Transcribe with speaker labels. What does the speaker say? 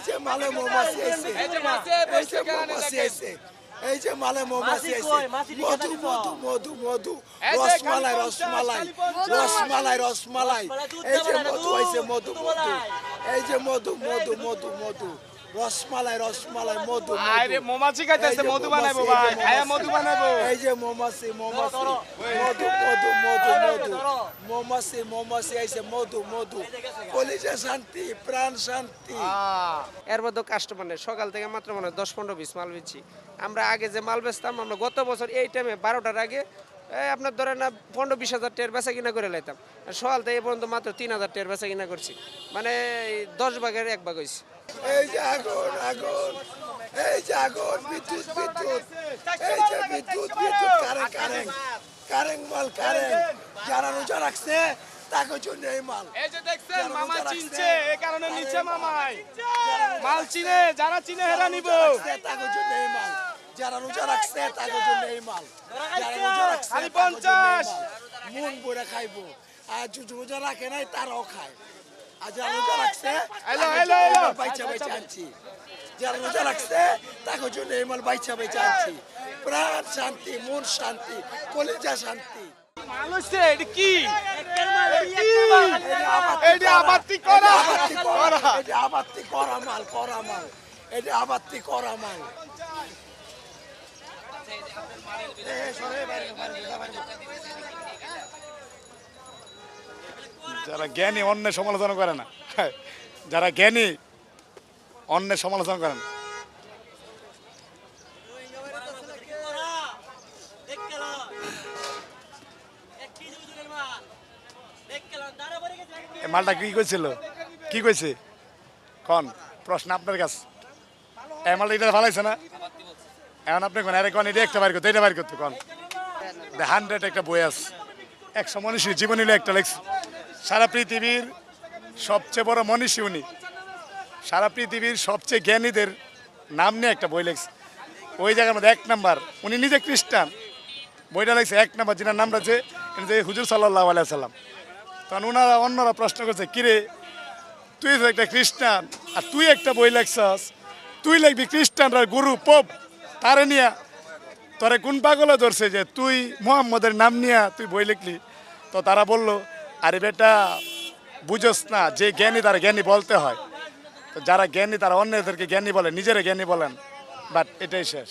Speaker 1: যে মালে মৌমাছি আইছে, এই যে মৌমাছি আইছে, এই যে মালে মৌমাছি আইছে, মধু মধু মধু মধু, রসমালাই রসমালাই রসমালাই রসমালাই, এই যে মধু আইছে মধু মধু, এই যে মধু মধু মধু মধু, রসমালাই রসমালাই মধু।
Speaker 2: আরে মৌমাছি খাইতেছে, মধু বানাইবো ভাই, খায়া মধু বানাইবো।
Speaker 1: এই যে মৌমাছি মৌমাছি মধু মধু মধু মধু, মৌমাছি মৌমাছি আইছে মধু মধু, কলিজা শান্তি প্রাণ শান্তি।
Speaker 3: এর মধ্যে কাস্টমার নেই, সকাল থেকে মাত্র মানে 10-15 পিস মাল বেচছি। আমরা আগে যে মাল বেচতাম, আমরা গত বছর এই টাইমে 12টার আগে আপনার ধরেন না 15-20 হাজার টের বেচা কিনা করে লাইতাম, আর সকাল থেকে পর্যন্ত মাত্র 3,000 টের বেচা কিনা করছি, মানে 10 ভাগের 1 ভাগ হয়েছে।
Speaker 1: এই যে আগুন আগুন, এই যে আগুন, বিদ্যুৎ বিদ্যুৎ, এই যে বিদ্যুৎ বিদ্যুৎ, কারেন্ট কারেন্ট কারেন্ট মাল কারেন্ট, যারা রোজা রাখছে তাকে জন্য এই মাল।
Speaker 2: এই যে দেখছেন মামা চিনছে, এই কারণে নিচে মামাই মাল চিনে, যারা চিনে হেরা নিব,
Speaker 1: তাকে জন্য এই মাল, যারা রোজা রাখছে তাকে জন্য এই মাল, যারা রোজা রাখছে
Speaker 2: খালি 50
Speaker 1: মন ভরে খাইবো, আর যদি রোজা রাখে নাই তারাও খায়। আর যারা রোজা রাখছে বাইচা বাইচা আনছি, যারা রোজা রাখছে তাকে জন্য এই মাল বাইচা বাইচা আনছি। প্রাণ শান্তি, মন শান্তি, কলিজা শান্তি।
Speaker 2: মাল হচ্ছে এটা কি? এটা আবাতি করা,
Speaker 1: এটা আবাতি করা মাল, করা মাল, এটা আবাতি করা মাল।
Speaker 4: যারা জ্ঞানী অন্যের সমালোচনা করে না, যারা জ্ঞানী অন্যের সমালোচনা করে না। এই মালটা কি কইছিল, কি কইছে কোন প্রশ্ন আপনার কাছে? এই মালটা এটা ভালাইছে না, এখন আপনি কোন আরে কোন এটা একটা বাইর করতে, এটা বাইর করতে কোন 100 একটা বই আছে, 100 মনীষীর জীবনী একটা লেখছে। সারা পৃথিবীর সবচেয়ে বড় মনীষী উনি, সারা পৃথিবীর সবচেয়ে জ্ঞানীদের নাম নিয়ে একটা বই লেখছে। ওই জায়গার মধ্যে 1 নাম্বার, উনি নিজে খ্রিস্টান, বইটা লেখছে 1 নাম্বার, যেটার নাম রয়েছে হুজুর সাল্লাল্লাহু আলাইহি সাল্লাম। তখন ওনারা অন্যরা প্রশ্ন করছে, কিরে তুই তো একটা খ্রিস্টান আর তুই একটা বই লেখছস, তুই লিখবি খ্রিস্টানরা গুরু পোপ তারে নিয়া, তোরে কোন পাগলে ধরছে যে তুই মুহাম্মদের নাম নিয়া তুই বই লিখলি? তো তারা বলল, আরে বেটা বুঝোস না, যে জ্ঞানী তারা জ্ঞানী বলতে হয়। তো যারা জ্ঞানী তারা অন্যদেরকে জ্ঞানী বলে, নিজেরা জ্ঞানী বলেন, বাট এটাই শেষ।